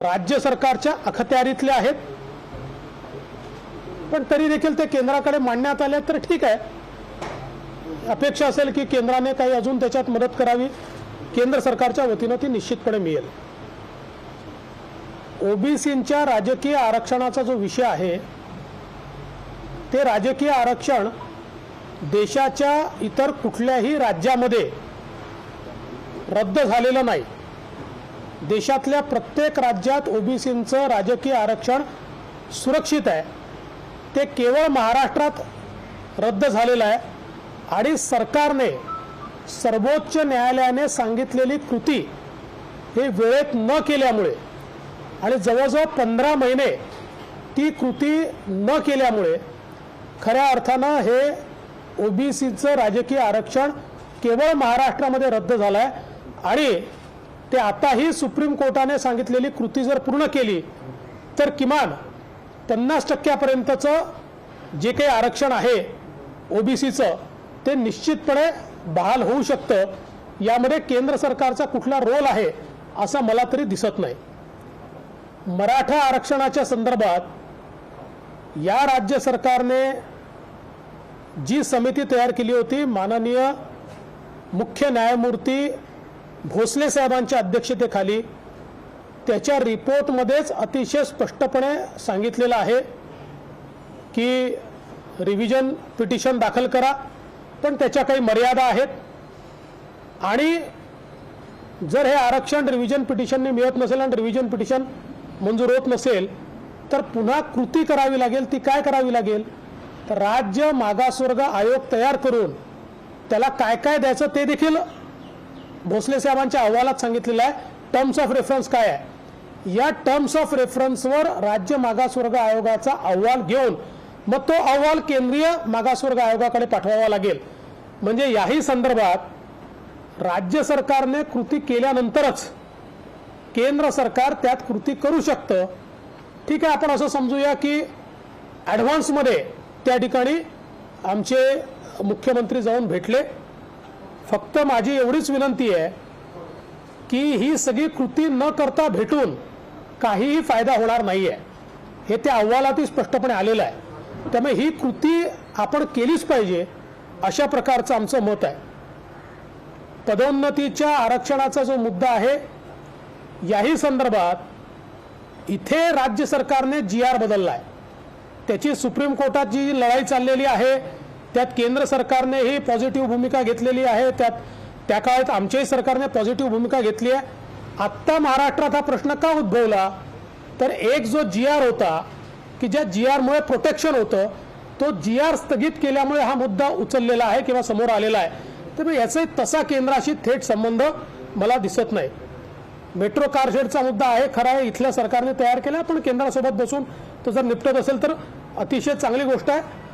राज्य सरकारच्या अखत्यारीतले आहेत, पण तरी देखील ते केंद्राकडे मांडण्यात आले तर ठीक आहे। अपेक्षा असेल की केंद्राने काही अजून त्याच्यात मदत करावी, केंद्र सरकारच्या वतीने ती निश्चितपणे मिळेल। ओबीसींच्या राजकीय आरक्षणाचा जो विषय आहे ते राजकीय आरक्षण देशाच्या इतर कुठल्याही राज्यामध्ये रद्द झालेलं नाही। देशातल्या प्रत्येक राज्यात ओबीसींचं राजकीय आरक्षण सुरक्षित आहे। ते केवळ महाराष्ट्रात रद्द झालेलं आहे आणि सरकारने सर्वोच्च न्यायालयाने सांगितलेली कृती हे वेळेत न केल्यामुळे आणि जवळजवळ 15 महिने ती कृती न केल्यामुळे खऱ्या अर्थानं हे ओबीसीचं राजकीय आरक्षण केवळ महाराष्ट्रामध्ये रद्द झालं आहे आणि ते आताही सुप्रीम कोर्टाने सांगितलेली कृती जर पूर्ण केली तर किमान 50% जे काही आरक्षण आहे ओबीसीचं ते निश्चितपणे बहाल होऊ शकतं। यामध्ये केंद्र सरकारचा कुठला रोल आहे असं मला तरी दिसत नाही। मराठा आरक्षणाच्या संदर्भात या राज्य सरकारने जी समिती तयार केली होती माननीय मुख्य न्यायमूर्ती भोसले साहेबांच्या अध्यक्षतेखाली, त्याच्या रिपोर्टमध्येच अतिशय स्पष्टपणे सांगितलेलं आहे की रिव्हिजन पिटिशन दाखल करा, पण त्याच्या काही मर्यादा आहेत आणि जर हे आरक्षण रिव्हिजन पिटिशनने मिळत नसेल आणि रिव्हिजन पिटिशन मंजूर होत नसेल तर पुन्हा कृती करावी लागेल। ती काय करावी लागेल तर राज्य मागासवर्ग आयोग तयार करून त्याला काय काय द्यायचं ते देखील भोसले साहेबांच्या अहवालात सांगितलेलं आहे। टर्म्स ऑफ रेफरन्स काय आहे, या टर्म्स ऑफ रेफरन्सवर राज्य मागासवर्ग आयोगाचा अहवाल घेऊन मग तो अहवाल केंद्रीय मागासवर्ग आयोगाकडे पाठवावा लागेल। म्हणजे याही संदर्भात राज्य सरकारने कृती केल्यानंतरच केंद्र सरकार त्यात कृती करू शकतं। ठीक आहे, आपण असं समजूया की ॲडव्हान्समध्ये त्या ठिकाणी आमचे मुख्यमंत्री जाऊन भेटले। फक्त माझी एवढीच विनंती आहे की ही सगळी कृती न करता भेटून काहीही फायदा होणार नाहीये, हे त्या अहवालातही स्पष्टपणे आलेलं आहे। त्यामुळे ही कृती आपण केलीच पाहिजे अशा प्रकारचं आमचं मत आहे। पदोन्नतीच्या आरक्षणाचा जो मुद्दा आहे याही संदर्भात इथे राज्य सरकारने GR बदलला आहे। त्याची सुप्रीम कोर्टात जी लढाई चाललेली आहे त्यात केंद्र सरकारने ही पॉझिटिव्ह भूमिका घेतलेली आहे, त्या काळात आमच्याही सरकारने पॉझिटिव्ह भूमिका घेतली आहे। आत्ता महाराष्ट्रात हा प्रश्न का उद्भवला तर एक जो GR होता की ज्या GR मुळे प्रोटेक्शन होतं तो GR स्थगित केल्यामुळे हा मुद्दा उचललेला आहे किंवा समोर आलेला आहे। तर याचा तसा केंद्राशी थेट संबंध मला दिसत नाही। मेट्रो कारशेडचा मुद्दा आहे, खरा आहे, इथल्या सरकारने तयार केला, पण केंद्रासोबत बसून तो जर निपटत असेल तर अतिशय चांगली गोष्ट आहे।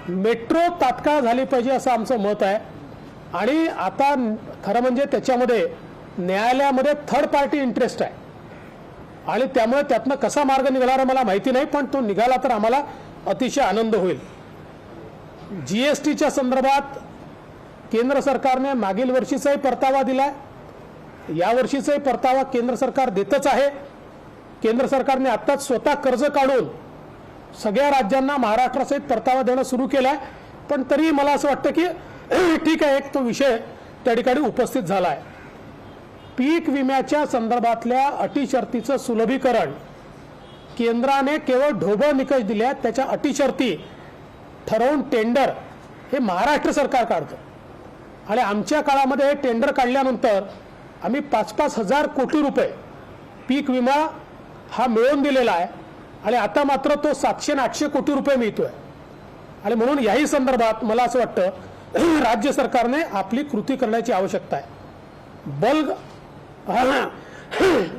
मेट्रो तात्काळ झाली पाहिजे असं आमचं मत आहे आणि आता खरं म्हणजे त्याच्यामध्ये न्यायालयामध्ये थर्ड पार्टी इंटरेस्ट आहे आणि त्यामुळे त्यातनं कसा मार्ग निघाला मला माहिती नाही, पण तो निघाला तर आम्हाला अतिशय आनंद होईल। GSTच्या संदर्भात केंद्र सरकारने मागील वर्षीचाही परतावा दिलाय, या वर्षीचाही परतावा केंद्र सरकार देतच आहे। केंद्र सरकारने आत्ताच स्वतः कर्ज काढून सगळ्या राज्यांना महाराष्ट्रासहित परतावा देणं सुरू केलाय, पण तरी मला असं वाटतं की ठीक आहे, एक तो विषय त्या ठिकाणी उपस्थित झाला आहे। पीक विम्याच्या संदर्भातल्या अटी शर्तीचं सुलभीकरण केंद्राने केवळ ढोबळ निकष दिले आहेत, त्याच्या अटी शर्ती ठरवून टेंडर हे महाराष्ट्र सरकार काढतं आणि आमच्या काळामध्ये हे टेंडर काढल्यानंतर आम्ही 5-5 हजार कोटी रुपये पीक विमा हा मिळवून दिलेला आहे आणि आता मात्र तो 700-800 कोटी रुपये मिळतोय आणि म्हणून याही संदर्भात मला असं वाटतं राज्य सरकारने आपली कृती करण्याची आवश्यकता आहे।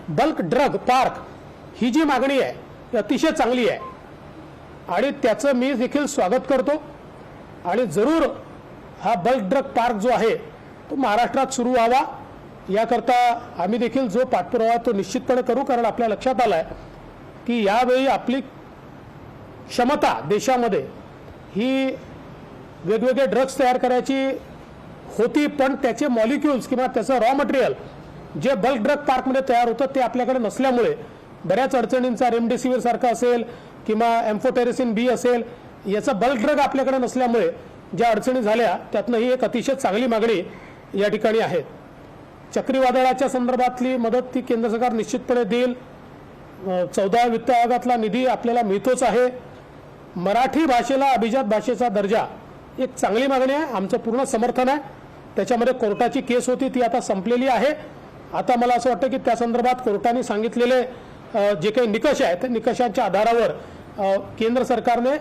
बल्क ड्रग पार्क ही जी मागणी आहे ती अतिशय चांगली आहे आणि त्याचं मी देखील स्वागत करतो आणि जरूर हा बल्क ड्रग पार्क जो आहे तो महाराष्ट्रात सुरू व्हावा याकरता आम्ही देखील जो पाठपुरावा तो निश्चितपणे करू, कारण आपल्या लक्षात आलं आहे की यावेळी आपली क्षमता देशामध्ये ही वेगवेगळे ड्रग्स तयार करायची होती, पण त्याचे मॉलिक्युल्स किंवा त्याचं रॉ मटेरियल जे बल्क ड्रग पार्कमध्ये तयार होतं ते आपल्याकडे नसल्यामुळे बऱ्याच अडचणींचा रेमडेसिवीर सारखा असेल किंवा एम्फोटेरेसिन बी असेल, याचा बल्क ड्रग आपल्याकडे नसल्यामुळे ज्या अडचणी झाल्या त्यातनं ही एक अतिशय चांगली मागणी या ठिकाणी आहे. चक्रीवादळाच्या संदर्भातली मदत ती केंद्र सरकार निश्चितपणे देईल. 14 वित्त आयोगातला निधी आपल्याला मिळतोच आहे. मराठी भाषेला अभिजात भाषेचा दर्जा एक चांगली मागणी आहे, आमचं पूर्ण समर्थन आहे. त्याच्यामध्ये कोर्टाची केस होती ती आता संपलेली आहे. आता मला असं वाटतं की त्या संदर्भात कोर्टाने सांगितलेले जे काही निकष आहेत त्या निकषांच्या आधारावर केंद्र सरकारने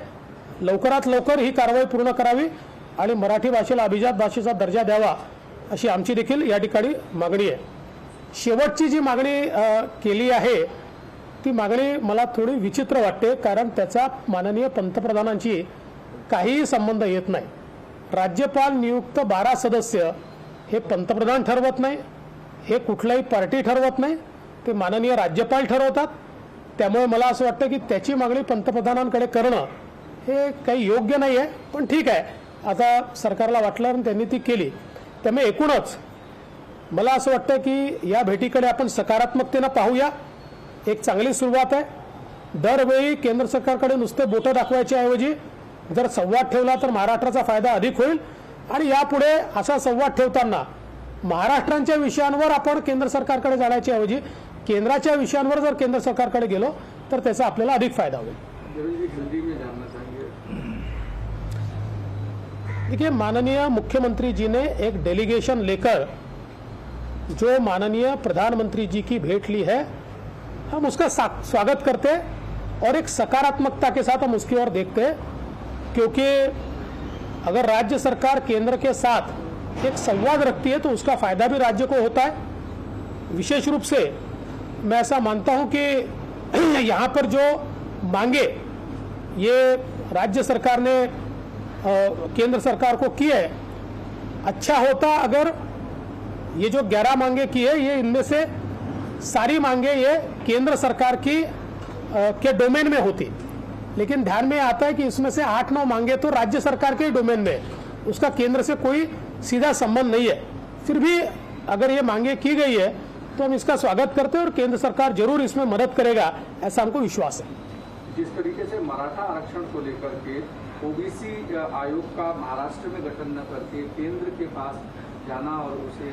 लवकरात लवकर ही कारवाई पूर्ण करावी आणि मराठी भाषेला अभिजात भाषेचा दर्जा द्यावा अशी आमची देखील या ठिकाणी मागणी आहे. शेवटची जी मागणी केली आहे ती मागणी मला थोडी विचित्र वाटते, कारण त्याचा माननीय पंतप्रधानांची काहीही संबंध येत नाही. राज्यपाल नियुक्त 12 सदस्य हे पंतप्रधान ठरवत नाही, हे कुठलाही पार्टी ठरवत नाही, ते माननीय राज्यपाल ठरवतात. त्यामुळे मला असं वाटतं की त्याची मागणी पंतप्रधानांकडे करणं हे काही योग्य नाही आहे. पण ठीक आहे, आता सरकारला वाटलं आणि त्यांनी ती केली. त्यामुळे एकूणच मला असं वाटतं की या भेटीकडे आपण सकारात्मकतेनं पाहूया. एक चांगली सुरुवात आहे. दरवेळी केंद्र सरकारकडे नुसते बोटं दाखवायच्या ऐवजी जर संवाद ठेवला तर महाराष्ट्राचा फायदा अधिक होईल. आणि यापुढे असा संवाद ठेवताना महाराष्ट्राच्या विषयांवर आपण केंद्र सरकारकडे जाण्याच्या ऐवजी केंद्राच्या विषयांवर जर केंद्र सरकारकडे गेलो तर त्याचा आपल्याला अधिक फायदा होईल. देखिए, माननीय मुख्यमंत्री जी ने एक डेलीगेशन लेकर जो माननीय प्रधानमंत्री जी की भेंट ली है, हम उसका स्वागत करते और एक सकारात्मकता के साथ हम उसकी ओर देखते हैं. क्योंकि अगर राज्य सरकार केंद्र के साथ एक संवाद रखती है तो उसका फायदा भी राज्य को होता है. विशेष रूप से मैं ऐसा मानता हूं कि यहाँ पर जो मांगे ये राज्य सरकार ने केंद्र सरकार को की है, अच्छा होता अगर ये जो 11 मांगे की है ये इनमें से सारी मांगे ये केंद्र सरकार की के डोमेन में होती. लेकिन ध्यान में आता है कि इसमें से 8-9 मांगे तो राज्य सरकार के डोमेन में, उसका केंद्र से कोई सीधा संबंध नहीं है. फिर भी अगर ये मांगे की गई है तो हम इसका स्वागत करते हैं और केंद्र सरकार जरूर इसमें मदद करेगा, ऐसा हमको विश्वास है. जिस तरीके से मराठा आरक्षण को लेकर के ओबीसी आयोग का महाराष्ट्र में गठन न करके केंद्र के पास जाना और उसे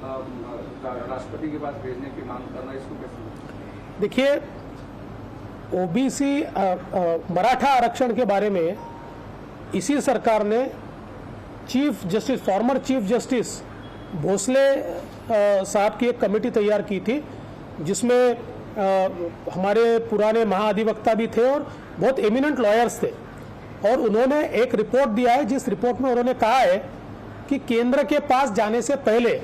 राष्ट्रपति के पास भेजने की मांग करना, इसको कैसे? देखिए, ओबीसी मराठा आरक्षण के बारे में इसी सरकार ने chief justice, former chief justice Bhosale साहब की एक कमेटी तैयार की थी, जिसमें हमारे पुराने महाअधिवक्ता भी थे और बहुत एमिनेंट लॉयर्स थे. और उन्होंने एक रिपोर्ट दिया है, जिस रिपोर्ट में उन्होंने कहा है कि केंद्र के पास जाने से पहले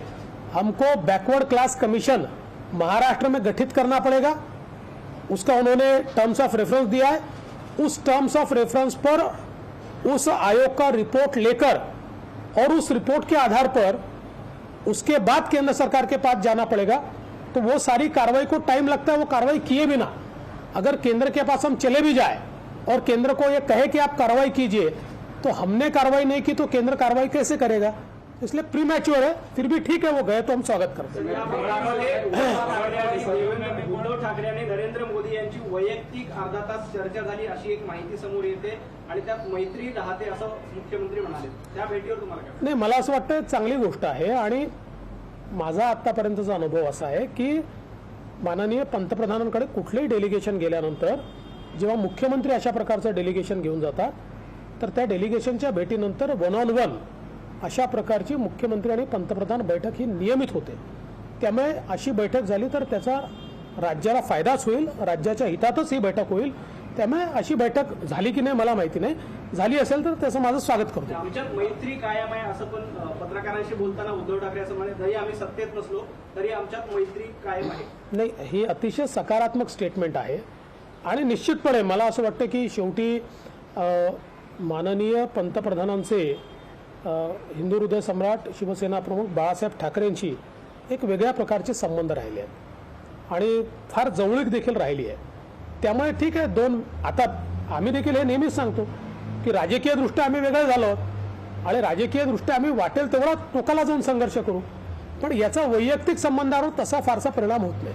हमको बैकवर्ड क्लास कमीशन महाराष्ट्र में गठित करना पड़ेगा. उसका उन्होंने टर्म्स ऑफ रेफरेंस दिया है. उस टर्म्स ऑफ रेफरेंस पर उस आयोग का रिपोर्ट लेकर और उस रिपोर्ट के आधार पर उसके बाद केंद्र सरकार के पास जाना पड़ेगा. तो वो सारी कार्रवाई को टाइम लगता है. वो कार्रवाई किए बिना अगर केंद्र के पास हम चले भी जाए और केंद्र को ये कहे कि आप कार्रवाई कीजिए, तो हमने कार्रवाई नहीं की तो केंद्र कार्रवाई कैसे करेगा? इसलिए प्रीमैच्योर है. फिर भी ठीक है, वो गए तो हम स्वागत करते हैं. उद्धव ठाकरे आणि नरेंद्र मोदी यांची वैयक्तिक अर्धा तास चर्चा झाली अशी एक माहिती समोर येते आणि त्यात मैत्री राहते असं मुख्यमंत्री म्हणाले. त्या भेटीवर तुम्हाला काय? नाही, मला असं वाटतं चांगली गोष्ट आहे. आणि माझा आतापर्यंतचा अनुभव असा आहे की माननीय पंतप्रधानांकडे कुठलेही डेलिगेशन गेल्यानंतर जेव्हा मुख्यमंत्री अशा प्रकारचं डेलिगेशन घेऊन जातात तर त्या डेलिगेशनच्या भेटीनंतर 1-on-1 अशा प्रकारची मुख्यमंत्री आणि पंतप्रधान बैठक ही नियमित होते. त्यामुळे अशी बैठक झाली तर त्याचा राज्याला फायदाच होईल, राज्याच्या हितातच ही बैठक होईल. त्यामुळे अशी बैठक झाली की नाही मला माहिती नाही, झाली असेल तर त्याचं माझं स्वागत करतो. आमच्यात मैत्री कायम आहे असं पण पत्रकारांशी बोलताना उद्धव ठाकरे असं म्हणाले, जरी आम्ही सत्तेत नसलो तरी आमच्यात मैत्री कायम आहे. नाही, ही अतिशय सकारात्मक स्टेटमेंट आहे. आणि निश्चितपणे मला असं वाटतं की शेवटी माननीय पंतप्रधानांचे हिंदू हृदय सम्राट शिवसेना प्रमुख बाळासाहेब ठाकरेंशी एक वेगळ्या प्रकारचे संबंध राहिले आहेत आणि फार जवळीक देखील राहिली आहे. त्यामुळे ठीक आहे, दोन आता आम्ही देखील हे नेहमीच सांगतो की राजकीयदृष्ट्या आम्ही वेगळे झालो आहोत आणि राजकीयदृष्ट्या आम्ही वाटेल तेवढा टोकाला जाऊन संघर्ष करू, पण याचा वैयक्तिक संबंधावर तसा फारसा परिणाम होत नाही.